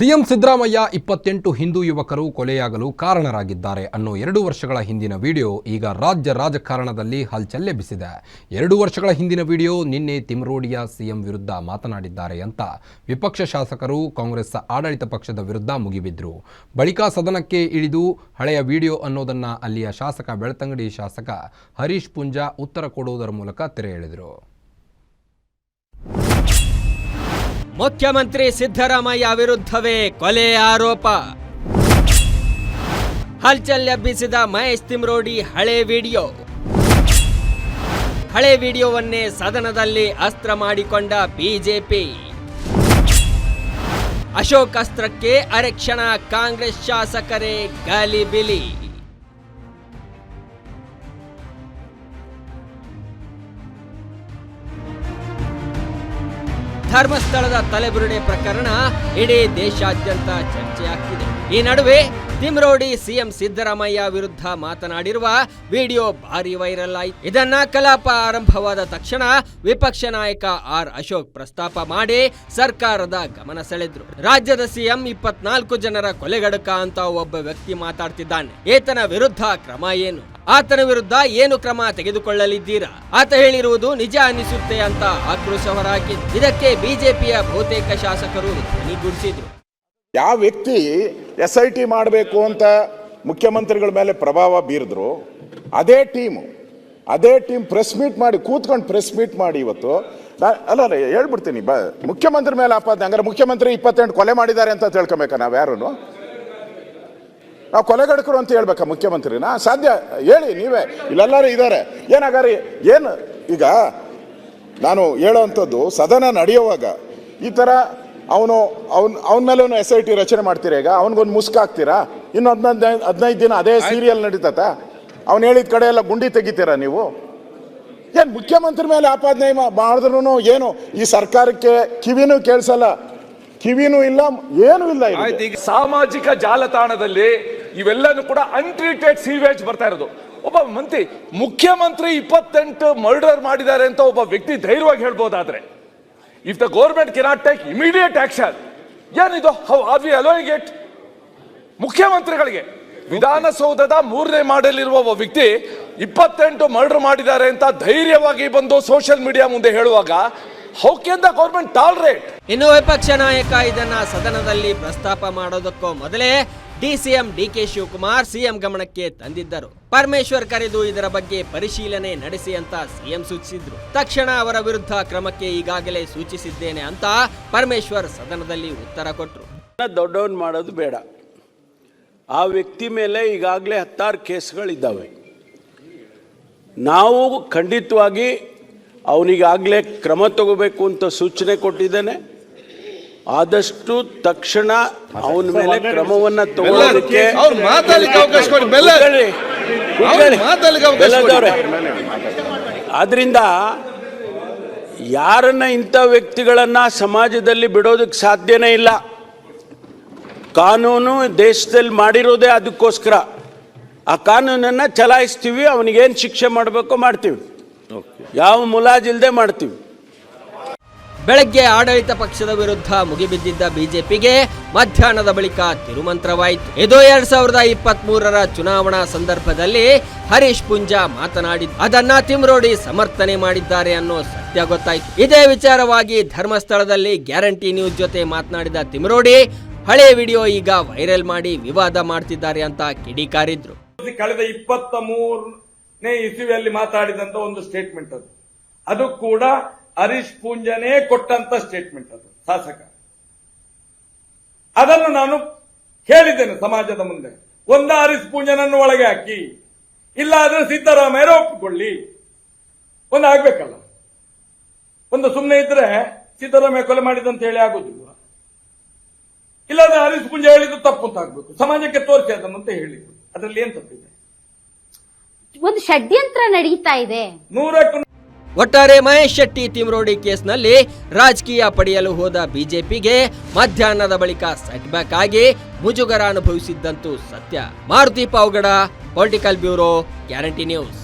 CM Siddaramaiah 28 Hindu ಯುವಕರು ಕೊಲೆಯಾಗಲು ಕಾರಣರಾಗಿದ್ದಾರೆ ಅನ್ನೋ 2 ವರ್ಷಗಳ ಹಿಂದಿನ ವಿಡಿಯೋ ಈಗ ರಾಜ್ಯ ರಾಜಕಾರಣದಲ್ಲಿ ಹಲ್ಚಲ್ಲೆಬ್ಬಿಸಿದೆ. 2 ವರ್ಷಗಳ ಹಿಂದಿನ ವಿಡಿಯೋ ನಿನ್ನೆ ತಿಮ್ರೋಡಿಯ ಸಿಎಂ ವಿರುದ್ಧ ಮಾತನಾಡಿದ್ದಾರೆ ಅಂತ ವಿಪಕ್ಷ ಶಾಸಕರು ಕಾಂಗ್ರೆಸ್ ಆಡಳಿತ ಪಕ್ಷದ ವಿರುದ್ಧ ಮುಗಿಬಿದ್ರು. ಬಳಿಕ ಸದನಕ್ಕೆ ಇಳಿದು ಹಳೆಯ ವಿಡಿಯೋ ಅನ್ನೋದನ್ನ ಅಲ್ಲಿಯ ಶಾಸಕ ಬೆಳ್ತಂಗಡಿ ಶಾಸಕ ಹರೀಶ್ ಪುಂಜಾ ಉತ್ತರ ಕೊಡುವುದರ ಮೂಲಕ ತೆರೆ ಎಳೆದರು. ಮುಖ್ಯಮಂತ್ರಿ ಸಿದ್ದರಾಮಯ್ಯ ವಿರುದ್ಧವೇ ಕೊಲೆ ಆರೋಪ. ಹಲ್ಚಲ್ ಎಬ್ಬಿಸಿದ ಮಹೇಶ್ ತಿಮ್ರೋಡಿ ಹಳೆ ವಿಡಿಯೋವನ್ನೇ ಸದನದಲ್ಲಿ ಅಸ್ತ್ರ ಮಾಡಿಕೊಂಡ ಬಿಜೆಪಿ. ಅಶೋಕ್ ಅಸ್ತ್ರಕ್ಕೆ ಅರೆಕ್ಷಣ ಕಾಂಗ್ರೆಸ್ ಶಾಸಕರೇ ಗಾಲಿಬಿಲಿ. ಧರ್ಮಸ್ಥಳದ ತಲೆಬುರುಡೆ ಪ್ರಕರಣ ಇಡೀ ದೇಶಾದ್ಯಂತ ಚರ್ಚೆಯಾಗ್ತಿದೆ. ಈ ನಡುವೆ ತಿಮ್ರೋಡಿ ಸಿಎಂ ಸಿದ್ದರಾಮಯ್ಯ ವಿರುದ್ಧ ಮಾತನಾಡಿರುವ ವಿಡಿಯೋ ಭಾರಿ ವೈರಲ್ ಆಯಿತು. ಇದನ್ನ ಕಲಾಪ ಆರಂಭವಾದ ತಕ್ಷಣ ವಿಪಕ್ಷ ನಾಯಕ ಆರ್ ಅಶೋಕ್ ಪ್ರಸ್ತಾಪ ಮಾಡಿ ಸರ್ಕಾರದ ಗಮನ ಸೆಳೆದ್ರು. ರಾಜ್ಯದ ಸಿಎಂ 24 ಜನರ ಕೊಲೆಗಡಕ ಅಂತ ಒಬ್ಬ ವ್ಯಕ್ತಿ ಮಾತಾಡ್ತಿದ್ದಾನೆ. ಈತನ ವಿರುದ್ಧ ಕ್ರಮ ಏನು? ಆತನ ವಿರುದ್ಧ ಏನು ಕ್ರಮ ತೆಗೆದುಕೊಳ್ಳಲಿದ್ದೀರಾ? ಆತ ಹೇಳಿರುವುದು ನಿಜ ಅನಿಸುತ್ತೆ ಅಂತ ಆಕ್ರೋಶ ಹೊರಹಾಕಿದ್ರು. ಇದಕ್ಕೆ ಬಿಜೆಪಿಯ ಬಹುತೇಕ ಶಾಸಕರು ಧ್ವನಿಗೂಡಿಸಿದ್ರು. ಯಾವ ವ್ಯಕ್ತಿ SIT ಮಾಡಬೇಕು ಅಂತ ಮುಖ್ಯಮಂತ್ರಿಗಳ ಮೇಲೆ ಪ್ರಭಾವ ಬೀರಿದ್ರು, ಅದೇ ಟೀಮ್ ಪ್ರೆಸ್ ಮೀಟ್ ಮಾಡಿ ಇವತ್ತು ಅಲ್ಲ ಹೇಳ್ಬಿಡ್ತೀನಿ, ಮುಖ್ಯಮಂತ್ರಿ ಮೇಲೆ ಆಪಾದನೆ. ಹಂಗಾರೆ ಮುಖ್ಯಮಂತ್ರಿ 28 ಕೊಲೆ ಮಾಡಿದ್ದಾರೆ ಅಂತ ತಿಳ್ಕೊಬೇಕಾ? ನಾವು ಯಾರು ನಾವು ಕೊಲೆಗಡಕರು ಅಂತ ಹೇಳ್ಬೇಕಾ ಮುಖ್ಯಮಂತ್ರಿನ? ಸಾಧ್ಯ? ಹೇಳಿ ನೀವೇ, ಇಲ್ಲೆಲ್ಲರೂ ಇದ್ದಾರೆ. ಏನಾಗಾರಿ ಏನು ಈಗ ನಾನು ಹೇಳೋವಂಥದ್ದು, ಸದನ ನಡೆಯುವಾಗ ಈ ಥರ ಅವನ ಮೇಲೆ SIT ರಚನೆ ಮಾಡ್ತೀರಾ? ಈಗ ಅವನಿಗೊಂದು ಮುಸ್ಕಾಕ್ತೀರಾ? ಇನ್ನು 15 ದಿನ ಅದೇ ಸೀರಿಯಲ್ ನಡೀತತ? ಅವ್ನು ಹೇಳಿದ ಕಡೆ ಎಲ್ಲ ಗುಂಡಿ ತೆಗಿತೀರಾ ನೀವು? ಏನು ಮುಖ್ಯಮಂತ್ರಿ ಮೇಲೆ ಆಪಾದನೆ ಮಾಡಿದ್ರು ಏನು ಈ ಸರ್ಕಾರಕ್ಕೆ ಕಿವಿನೂ ಕೇಳಿಸಲ್ಲ, ಕಿವಿನೂ ಇಲ್ಲ, ಏನೂ ಇಲ್ಲ. ಸಾಮಾಜಿಕ ಜಾಲತಾಣದಲ್ಲಿ ಇವೆಲ್ಲನೂ ಕೂಡ ಅನ್ಟ್ರೀಟೆಡ್ ಸೀವೇಜ್ ಬರ್ತಾ ಇರೋದು. ಒಬ್ಬ ಮುಖ್ಯಮಂತ್ರಿ 28 ಮರ್ಡರ್ ಮಾಡಿದ್ದಾರೆ ಅಂತ ಒಬ್ಬ ವ್ಯಕ್ತಿ ಧೈರ್ಯವಾಗಿ ಹೇಳ್ಬೋದಾದ್ರೆ, if the government cannot take immediate action, ಏನಿದು? How are we allowing it? ಮುಖ್ಯಮಂತ್ರಿಗಳಿಗೆ ವಿಧಾನಸೌಧದ 3ನೇ ಮಾಡಲಿರುವ ಒಬ್ಬ ವ್ಯಕ್ತಿ 28 ಮರ್ಡರ್ ಮಾಡಿದ್ದಾರೆ ಅಂತ ಧೈರ್ಯವಾಗಿ ಬಂದು ಸೋಷಿಯಲ್ ಮೀಡಿಯಾ ಮುಂದೆ ಹೇಳುವಾಗ how can the government tolerate? ಇನ್ನು ವಿಪಕ್ಷ ನಾಯಕ ಇದನ್ನ ಸದನದಲ್ಲಿ ಪ್ರಸ್ತಾಪ ಮಾಡೋದಕ್ಕೂ ಮೊದಲೇ DCM DK ಶಿವಕುಮಾರ್ ಸಿಎಂ ಗಮನಕ್ಕೆ ತಂದಿದ್ದರು. ಪರಮೇಶ್ವರ್ ಕರೆದು ಇದರ ಬಗ್ಗೆ ಪರಿಶೀಲನೆ ನಡೆಸಿ ಅಂತ ಸಿಎಂ ಸೂಚಿಸಿದ್ರು. ತಕ್ಷಣ ಅವರ ವಿರುದ್ಧ ಕ್ರಮಕ್ಕೆ ಈಗಾಗಲೇ ಸೂಚಿಸಿದ್ದೇನೆ ಅಂತ ಪರಮೇಶ್ವರ್ ಸದನದಲ್ಲಿ ಉತ್ತರ ಕೊಟ್ಟರು. ದೊಡ್ಡವನ್ ಮಾಡೋದು ಬೇಡ. ಆ ವ್ಯಕ್ತಿ ಮೇಲೆ ಈಗಾಗಲೇ 16 ಕೇಸ್ಗಳಿದ್ದಾವೆ. ನಾವು ಖಂಡಿತವಾಗಿ ಅವನಿಗಾಗಲೇ ಕ್ರಮ ತಗೋಬೇಕು ಅಂತ ಸೂಚನೆ ಕೊಟ್ಟಿದ್ದೇನೆ. ಆದಷ್ಟು ತಕ್ಷಣ ಅವನ ಮೇಲೆ ಕ್ರಮವನ್ನ ತಗೊಳ್ಳೋದಕ್ಕೆ ಆದ್ರಿಂದ ಯಾರನ್ನ ಇಂಥ ವ್ಯಕ್ತಿಗಳನ್ನ ಸಮಾಜದಲ್ಲಿ ಬಿಡೋದಕ್ಕೆ ಸಾಧ್ಯನೇ ಇಲ್ಲ. ಕಾನೂನು ದೇಶದಲ್ಲಿ ಮಾಡಿರೋದೇ ಅದಕ್ಕೋಸ್ಕರ. ಆ ಕಾನೂನನ್ನ ಚಲಾಯಿಸ್ತೀವಿ, ಅವನಿಗೇನು ಶಿಕ್ಷೆ ಮಾಡಬೇಕೋ ಮಾಡ್ತೀವಿ, ಯಾವ ಮುಲಾಜಿಲ್ದೆ ಮಾಡ್ತೀವಿ. ಬೆಳಗ್ಗೆ ಆಡಳಿತ ಪಕ್ಷದ ವಿರುದ್ಧ ಮುಗಿಬಿದ್ದಿದ್ದ ಬಿಜೆಪಿಗೆ ಮಧ್ಯಾಹ್ನದ ಬಳಿಕ ತಿರುಮಂತ್ರವಾಯಿತು. ಇದು 2023ರ ಚುನಾವಣಾ ಸಂದರ್ಭದಲ್ಲಿ ಹರೀಶ್ ಪುಂಜಾ ಮಾತನಾಡಿದ್ದು, ಅದನ್ನ ತಿಮ್ರೋಡಿ ಸಮರ್ಥನೆ ಮಾಡಿದ್ದಾರೆ ಅನ್ನೋ ಸತ್ಯ ಗೊತ್ತಾಯ್ತು. ಇದೇ ವಿಚಾರವಾಗಿ ಧರ್ಮಸ್ಥಳದಲ್ಲಿ ಗ್ಯಾರಂಟಿ ನ್ಯೂಸ್ ಜೊತೆ ಮಾತನಾಡಿದ ತಿಮ್ರೋಡಿ ಹಳೆ ವಿಡಿಯೋ ಈಗ ವೈರಲ್ ಮಾಡಿ ವಿವಾದ ಮಾಡ್ತಿದ್ದಾರೆ ಅಂತ ಕಿಡಿಕಾರಿದ್ರು. ಕಳೆದ 23ನೇ ಇಸವಿಯಲ್ಲಿ ಮಾತಾಡಿದಂತ ಒಂದು ಸ್ಟೇಟ್ಮೆಂಟ್ ಅದು ಕೂಡ ಹರೀಶ್ ಪೂಂಜನೇ ಕೊಟ್ಟಂತ ಸ್ಟೇಟ್ಮೆಂಟ್. ಅದು ಶಾಸಕ, ಅದನ್ನು ನಾನು ಹೇಳಿದ್ದೇನೆ ಸಮಾಜದ ಮುಂದೆ. ಒಂದ ಹರೀಶ್ ಪೂಂಜನನ್ನು ಒಳಗೆ ಹಾಕಿ, ಇಲ್ಲ ಆದ್ರೆ ಸಿದ್ದರಾಮಯ್ಯ ಒಪ್ಪಿಕೊಳ್ಳಿ, ಒಂದು ಆಗ್ಬೇಕಲ್ಲ. ಒಂದು ಸುಮ್ಮನೆ ಇದ್ರೆ ಸಿದ್ದರಾಮಯ್ಯ ಕೊಲೆ ಮಾಡಿದಂತ ಹೇಳಿ ಆಗೋದಿಲ್ವ? ಇಲ್ಲಾಂದ್ರೆ ಹರೀಶ್ ಪೂಂಜ ಹೇಳಿದ್ದು ತಪ್ಪು ಅಂತ ಆಗ್ಬೇಕು, ಸಮಾಜಕ್ಕೆ ತೋರಿಸಿ ಅದನ್ನು ಅಂತ ಹೇಳಿದ್ರು. ಅದರಲ್ಲಿ ಏನ್ ತಪ್ಪಿದೆ? ಒಂದು ಷಡ್ಯಂತ್ರ ನಡೀತಾ ಇದೆ. ಒಟ್ಟಾರೆ ಮಹೇಶ್ ಶೆಟ್ಟಿ ತಿಮ್ರೋಡಿ ಕೇಸ್ನಲ್ಲಿ ರಾಜಕೀಯ ಪಡೆಯಲು ಹೋದ ಬಿಜೆಪಿಗೆ ಮಧ್ಯಾಹ್ನದ ಬಳಿಕ ಸೆಟ್ ಬ್ಯಾಕ್ ಆಗಿ ಮುಜುಗರ ಅನುಭವಿಸಿದ್ದಂತೂ ಸತ್ಯ. Maruti Pavagada, political bureau, guarantee news.